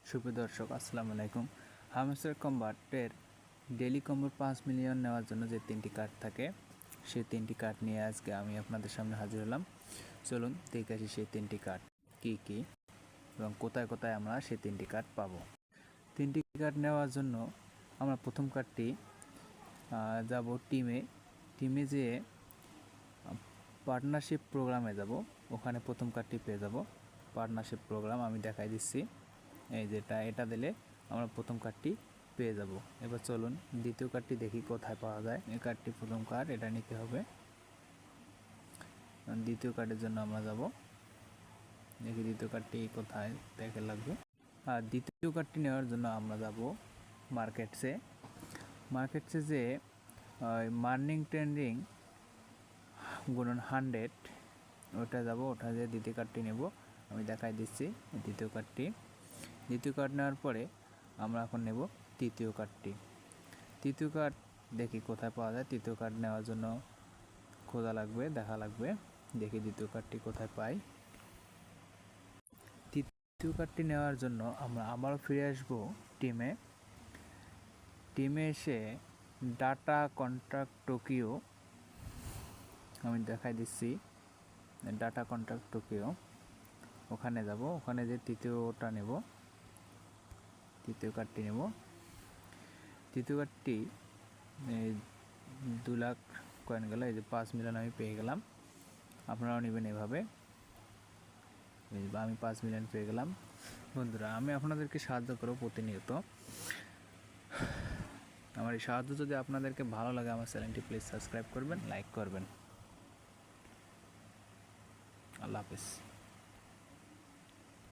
সুপ্রিয় দর্শক, আসসালামু আলাইকুম। হামস্টার কম্বাটের ডেইলি কম্বোর 5 মিলিয়ন নেওয়ার জন্য যে 3টি কার্ড থাকে, সেই 3টি কার্ড নিয়ে আজকে আমি আপনাদের সামনে হাজির হলাম। চলুন দেখে আসি সেই 3টি কার্ড কী কী এবং কোথায় কোথায় আমরা সেই 3টি কার্ড পাবো। 3টি কার্ড নেওয়ার জন্য আমরা প্রথম কার্ডটি যাব টিমে যেয়ে পার্টনারশিপ প্রোগ্রামে যাব। ওখানে প্রথম কার্ডটি পেয়ে যাব। পার্টনারশিপ প্রোগ্রাম আমি দেখাই দিচ্ছি। এই যেটা, এটা দিলে আমরা প্রথম কার্ডটি পেয়ে যাব। এবার চলুন দ্বিতীয় কার্ডটি দেখি কোথায় পাওয়া যায়। এই কার্ডটি প্রথম কার্ড, এটা নিতে হবে। দ্বিতীয় কার্ডের জন্য আমরা যাব, দেখি দ্বিতীয় কার্ডটি কোথায় দেখে লাগবে। আর দ্বিতীয় কার্ডটি নেওয়ার জন্য আমরা যাব মার্কেটসে যে মার্নিং ট্রেন্ডিং গুণন 100, ওটা যাব। ওটা যে দ্বিতীয় কার্ডটি নেব, আমি দেখাই দিচ্ছি। দ্বিতীয় কার্ড নেওয়ার পরে আমরা এখন নেব তৃতীয় কার্ডটি। তৃতীয় কার্ড দেখি কোথায় পাওয়া যায়। তৃতীয় কার্ড নেওয়ার জন্য খোঁজা লাগবে, দেখা লাগবে। দেখি দ্বিতীয় কার্ডটি কোথায় পাই। তৃতীয় কার্ডটি নেওয়ার জন্য আমরা আবারও ফিরে আসবো টিমে এসে ডাটা কন্ট্রাক্ট টোকিও, আমি দেখাই দিচ্ছি। ডাটা কন্ট্রাক্ট টোকিও, ওখানে যাব। ওখানে যে তৃতীয় কার্ডটি নেব। তৃতীয় কার্ডটি 2 লাখ কয়েন গেল। এই যে 5 মিলিয়ন আমি পেয়ে গেলাম। আপনারাও নেবেন এভাবে। আমি 5 মিলিয়ন পেয়ে গেলাম। বন্ধুরা, আমি আপনাদেরকে সাহায্য করব প্রতিনিয়ত। আমার এই সাহায্য যদি আপনাদেরকে ভালো লাগে, আমার চ্যানেলটি প্লিজ সাবস্ক্রাইব করবেন, লাইক করবেন। আল্লাহ হাফেজ।